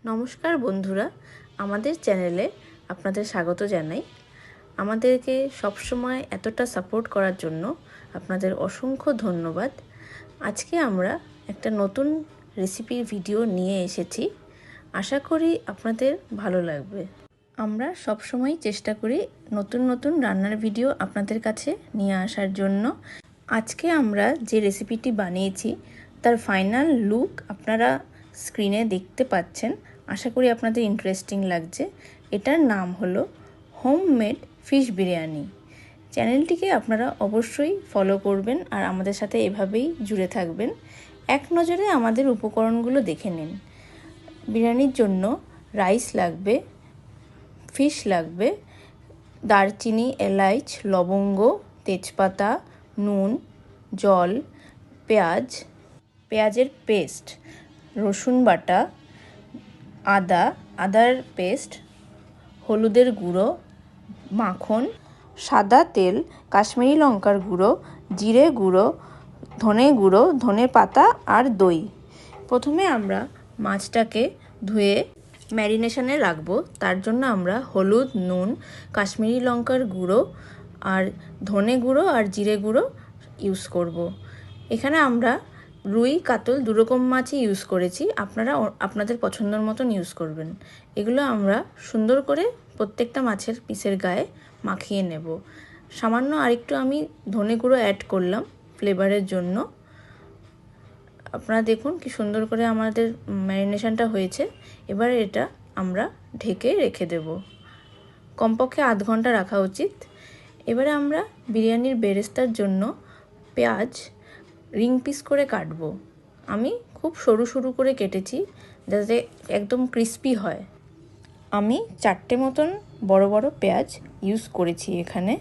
নমস্কার বন্ধুরা, আমাদের চ্যানেলে আপনাদের স্বাগত জানাই। আমাদেরকে সবসময় এতটা সাপোর্ট করার জন্য আপনাদের অসংখ্য ধন্যবাদ। আজকে আমরা একটা নতুন রেসিপির ভিডিও নিয়ে এসেছি। আশা করি আপনাদের ভালো লাগবে। আমরা সবসময় চেষ্টা করি নতুন নতুন রান্নার ভিডিও আপনাদের কাছে নিয়ে আসার জন্য। আজকে আমরা যে রেসিপিটি বানিয়েছি তার ফাইনাল লুক আপনারা স্ক্রিনে দেখতে পাচ্ছেন। আশা করি আপনাদের ইন্টারেস্টিং লাগছে। এটার নাম হলো হোমমেড ফিশ বিরিয়ানি। চ্যানেলটিকে আপনারা অবশ্যই ফলো করবেন আর আমাদের সাথে এভাবেই জুড়ে থাকবেন। এক নজরে আমাদের উপকরণগুলো দেখে নিন। বিরিয়ানির জন্য রাইস লাগবে, ফিশ লাগবে, দারচিনি, এলাচ, লবঙ্গ, তেজপাতা, নুন, জল, পেঁয়াজের পেস্ট, রসুন বাটা, আদার পেস্ট, হলুদের গুঁড়ো, মাখন, সাদা তেল, কাশ্মীরি লঙ্কার গুঁড়ো, জিরে গুঁড়ো, ধনে পাতা আর দই। প্রথমে আমরা মাছটাকে ধুয়ে ম্যারিনেশনে রাখবো। তার জন্য আমরা হলুদ, নুন, কাশ্মীরি লঙ্কার গুঁড়ো আর ধনে গুঁড়ো আর জিরে গুঁড়ো ইউজ করব। এখানে আমরা রুই, কাতল দুরকম মাছই ইউজ করেছি। আপনারা আপনাদের পছন্দের মতন ইউজ করবেন। এগুলো আমরা সুন্দর করে প্রত্যেকটা মাছের পিসের গায়ে মাখিয়ে নেব। সামান্য আরেকটু আমি ধনে গুঁড়ো অ্যাড করলাম ফ্লেভারের জন্য। আপনারা দেখুন কি সুন্দর করে আমাদের ম্যারিনেশনটা হয়েছে। এবার এটা আমরা ঢেকে রেখে দেব। কমপক্ষে আধ ঘন্টা রাখা উচিত। এবারে আমরা বিরিয়ানির বেরেস্তার জন্য পেঁয়াজ রিং পিস করে কাটবো। আমি খুব সরু সরু করে কেটেছি যাতে একদম ক্রিস্পি হয়। আমি 4টে মতন বড় বড় পেঁয়াজ ইউজ করেছি এখানে।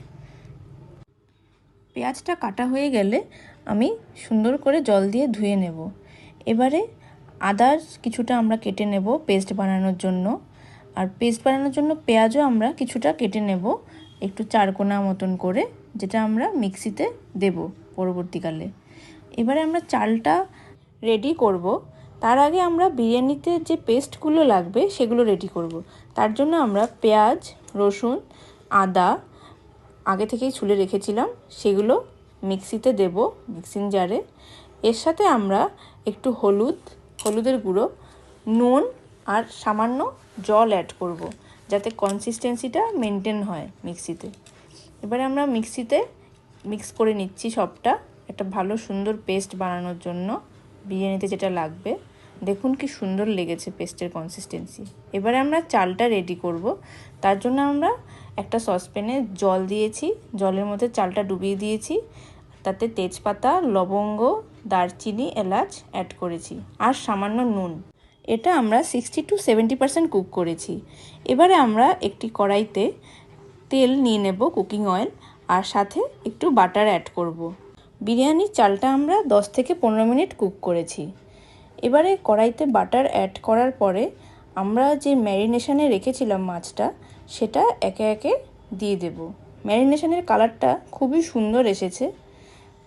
পেঁয়াজটা কাটা হয়ে গেলে আমি সুন্দর করে জল দিয়ে ধুয়ে নেব। এবারে আদার কিছুটা আমরা কেটে নেব পেস্ট বানানোর জন্য। আর পেস্ট বানানোর জন্য পেঁয়াজও আমরা কিছুটা কেটে নেব একটু চারকোনা মতন করে, যেটা আমরা মিক্সিতে দেব পরবর্তীকালে। এবারে আমরা চালটা রেডি করব। তার আগে আমরা বিরিয়ানিতে যে পেস্টগুলো লাগবে সেগুলো রেডি করব। তার জন্য আমরা পেঁয়াজ, রসুন, আদা আগে থেকেই ছুলে রেখেছিলাম, সেগুলো মিক্সিতে দেব, মিক্সিং জারে। এর সাথে আমরা একটু হলুদের গুঁড়ো, নুন আর সামান্য জল অ্যাড করব, যাতে কনসিস্টেন্সিটা মেনটেন হয় মিক্সিতে। এবারে আমরা মিক্সিতে মিক্স করে নিচ্ছি সবটা, একটা ভালো সুন্দর পেস্ট বানানোর জন্য বিরিয়ানিতে যেটা লাগবে। দেখুন কি সুন্দর লেগেছে পেস্টের কনসিস্টেন্সি। এবারে আমরা চালটা রেডি করব। তার জন্য আমরা একটা সসপ্যানে জল দিয়েছি, জলের মধ্যে চালটা ডুবিয়ে দিয়েছি, তাতে তেজপাতা, লবঙ্গ, দারচিনি, এলাচ অ্যাড করেছি আর সামান্য নুন। এটা আমরা 60 to 70% কুক করেছি। এবারে আমরা একটি কড়াইতে তেল নিয়ে নেব, কুকিং অয়েল, আর সাথে একটু বাটার অ্যাড করব। বিরিয়ানির চালটা আমরা 10 থেকে 15 মিনিট কুক করেছি। এবারে কড়াইতে বাটার অ্যাড করার পরে আমরা যে ম্যারিনেশনে রেখেছিলাম মাছটা, সেটা একে একে দিয়ে দেব। ম্যারিনেশনের কালারটা খুবই সুন্দর এসেছে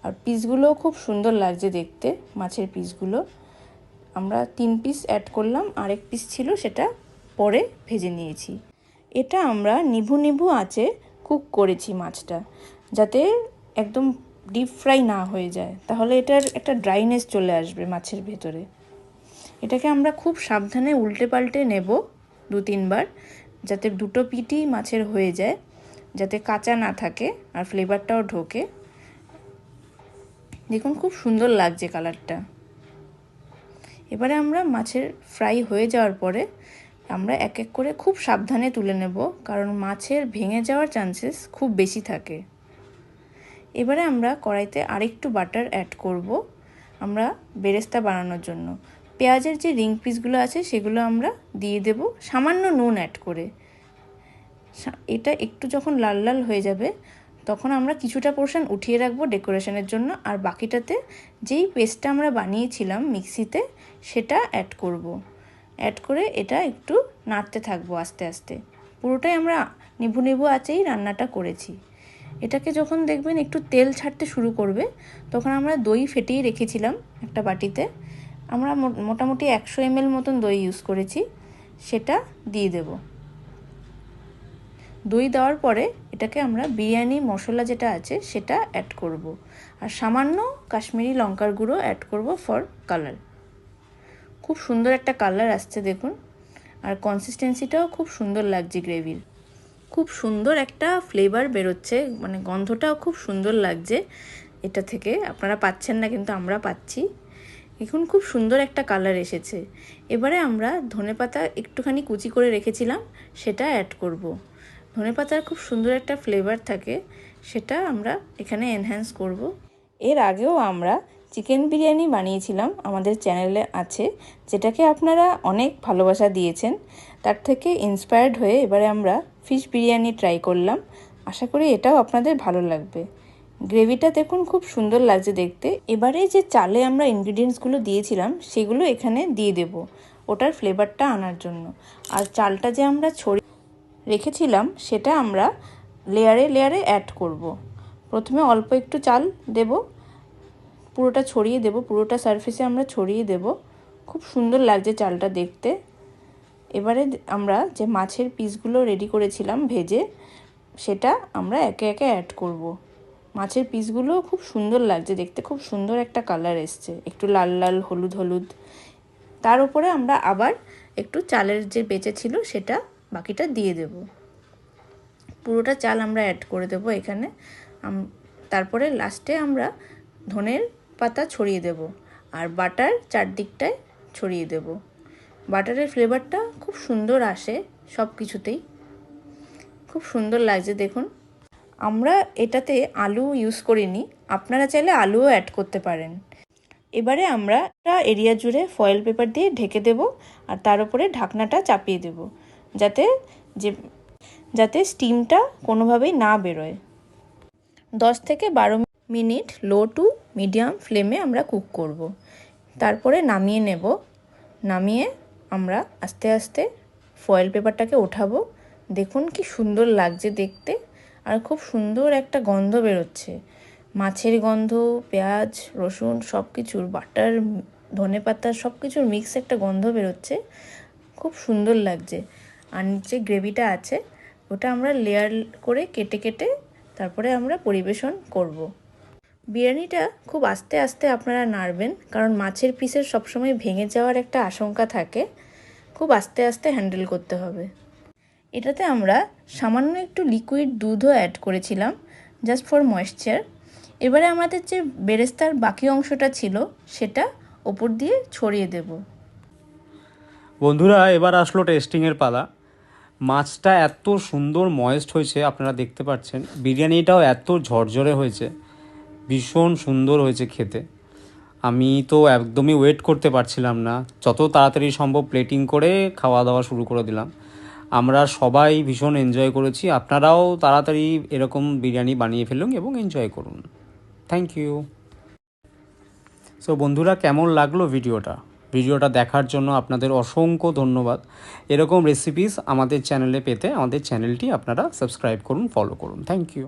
আর পিসগুলোও খুব সুন্দর লাগছে দেখতে। মাছের পিসগুলো আমরা 3 পিস অ্যাড করলাম, আরেক পিস ছিল সেটা পরে ভেজে নিয়েছি। এটা আমরা নিভু আঁচে কুক করেছি মাছটা, যাতে একদম ডিপ ফ্রাই না হয়ে যায়, তাহলে এটার একটা ড্রাইনেস চলে আসবে মাছের ভেতরে। এটাকে আমরা খুব সাবধানে উল্টে পাল্টে নেব 2-3 বার, যাতে দুটো পিঠই মাছের হয়ে যায়, যাতে কাঁচা না থাকে আর ফ্লেভারটাও ঢোকে। দেখুন খুব সুন্দর লাগছে কালারটা। এবারে আমরা মাছের ফ্রাই হয়ে যাওয়ার পরে আমরা এক এক করে খুব সাবধানে তুলে নেব, কারণ মাছের ভেঙে যাওয়ার চান্সেস খুব বেশি থাকে। এবারে আমরা কড়াইতে আরেকটু বাটার অ্যাড করব আমরা বেরেস্তা বানানোর জন্য। পেঁয়াজের যে রিং পিসগুলো আছে সেগুলো আমরা দিয়ে দেব সামান্য নুন অ্যাড করে। এটা একটু যখন লাল লাল হয়ে যাবে তখন আমরা কিছুটা পোর্শন উঠিয়ে রাখবো ডেকোরেশনের জন্য, আর বাকিটাতে যেই পেস্টটা আমরা বানিয়েছিলাম মিক্সিতে সেটা অ্যাড করব। অ্যাড করে এটা একটু নাড়তে থাকবো আস্তে আস্তে। পুরোটাই আমরা নিভু আঁচেই রান্নাটা করেছি। এটাকে যখন দেখবেন একটু তেল ছাড়তে শুরু করবে, তখন আমরা দই ফেটিয়ে রেখেছিলাম একটা বাটিতে। আমরা মোটামুটি 100 ml মতন দই ইউজ করেছি। সেটা দিয়ে দেব। দই দেওয়ার পরে এটাকে আমরা বিরিয়ানি মশলা যেটা আছে সেটা অ্যাড করব। আর সামান্য কাশ্মীরি লঙ্কার গুঁড়ো অ্যাড করব ফর কালার। খুব সুন্দর একটা কালার আসছে দেখুন, আর কনসিস্টেন্সিটাও খুব সুন্দর লাগছে গ্রেভির। খুব সুন্দর একটা ফ্লেভার বেরোচ্ছে, মানে গন্ধটাও খুব সুন্দর লাগছে এটা থেকে। আপনারা পাচ্ছেন না কিন্তু আমরা পাচ্ছি। এখন খুব সুন্দর একটা কালার এসেছে। এবারে আমরা ধনেপাতা একটুখানি কুচি করে রেখেছিলাম সেটা অ্যাড করব। ধনেপাতার খুব সুন্দর একটা ফ্লেভার থাকে, সেটা আমরা এখানে এনহ্যান্স করব। এর আগেও আমরা চিকেন বিরিয়ানি বানিয়েছিলাম, আমাদের চ্যানেলে আছে, যেটাকে আপনারা অনেক ভালোবাসা দিয়েছেন। তার থেকে ইন্সপায়ার্ড হয়ে এবারে আমরা ফিশ বিরিয়ানি ট্রাই করলাম। আশা করি এটাও আপনাদের ভালো লাগবে। গ্রেভিটা দেখুন খুব সুন্দর লাগছে দেখতে। এবারে যে চালে আমরা ইনগ্রিডিয়েন্টসগুলো দিয়েছিলাম সেগুলো এখানে দিয়ে দেব ওটার ফ্লেভারটা আনার জন্য। আর চালটা যে আমরা ছড়িয়ে রেখেছিলাম সেটা আমরা লেয়ারে লেয়ারে অ্যাড করব। প্রথমে অল্প একটু চাল দেব, পুরোটা ছড়িয়ে দেব, পুরোটা সারফেসে আমরা ছড়িয়ে দেব। খুব সুন্দর লাগছে চালটা দেখতে। এবারে আমরা যে মাছের পিসগুলো রেডি করেছিলাম ভেজে, সেটা আমরা একে একে অ্যাড করব। মাছের পিসগুলো খুব সুন্দর লাগছে দেখতে, খুব সুন্দর একটা কালার এসছে, একটু লাল লাল হলুদ হলুদ। তার উপরে আমরা আবার একটু চালের যে বেঁচে ছিল সেটা বাকিটা দিয়ে দেব। পুরোটা চাল আমরা অ্যাড করে দেব এখানে। তারপরে লাস্টে আমরা ধনের পাতা ছড়িয়ে দেব আর বাটার চারদিকটায় ছড়িয়ে দেব। বাটারের ফ্লেভারটা খুব সুন্দর আসে সব কিছুতেই, খুব সুন্দর লাগছে দেখুন। আমরা এটাতে আলু ইউজ করিনি, আপনারা চাইলে আলুও অ্যাড করতে পারেন। এবারে আমরা এরিয়া জুড়ে ফয়েল পেপার দিয়ে ঢেকে দেব আর তার উপরে ঢাকনাটা চাপিয়ে দেব, যাতে স্টিমটা কোনোভাবেই না বেরোয়। 10 থেকে 12 মিনিট লো টু মিডিয়াম ফ্লেমে আমরা কুক করব। তারপরে নামিয়ে নেব। নামিয়ে আমরা আস্তে আস্তে ফয়েল পেপারটাকে ওঠাবো। দেখুন কি সুন্দর লাগছে দেখতে, আর খুব সুন্দর একটা গন্ধ বেরোচ্ছে, মাছের গন্ধ, পেঁয়াজ রসুন সব কিছুর, বাটার ধনেপাতা সব কিছুর মিক্স একটা গন্ধ বেরোচ্ছে, খুব সুন্দর লাগছে। আর নিচে গ্রেভিটা আছে, ওটা আমরা লেয়ার করে কেটে কেটে তারপরে আমরা পরিবেশন করব। বিরিয়ানিটা খুব আস্তে আস্তে আপনারা নাড়বেন, কারণ মাছের পিসের সবসময় ভেঙে যাওয়ার একটা আশঙ্কা থাকে। খুব আস্তে আস্তে হ্যান্ডেল করতে হবে। এটাতে আমরা সামান্য একটু লিকুইড দুধও অ্যাড করেছিলাম, জাস্ট ফর ময়েশ্চার। এবারে আমাদের যে বেরেস্তার বাকি অংশটা ছিল সেটা ওপর দিয়ে ছড়িয়ে দেব। বন্ধুরা, এবার আসলো টেস্টিংয়ের পালা। মাছটা এত সুন্দর ময়েস্ট হয়েছে আপনারা দেখতে পাচ্ছেন, বিরিয়ানিটাও এত ঝরঝরে হয়েছে, ভীষণ সুন্দর হয়েছে খেতে। আমি তো একদমই ওয়েট করতে পারছিলাম না, যত তাড়াতাড়ি সম্ভব প্লেটিং করে খাওয়া দাওয়া শুরু করে দিলাম। আমরা সবাই ভীষণ এনজয় করেছি। আপনারাও তাড়াতাড়ি এরকম বিরিয়ানি বানিয়ে ফেলুন এবং এনজয় করুন। Thank you. সো বন্ধুরা, কেমন লাগলো ভিডিওটা দেখার জন্য আপনাদের অসংখ্য ধন্যবাদ। এরকম রেসিপিস আমাদের চ্যানেলে পেতে আমাদের চ্যানেলটি আপনারা সাবস্ক্রাইব করুন, ফলো করুন। Thank you.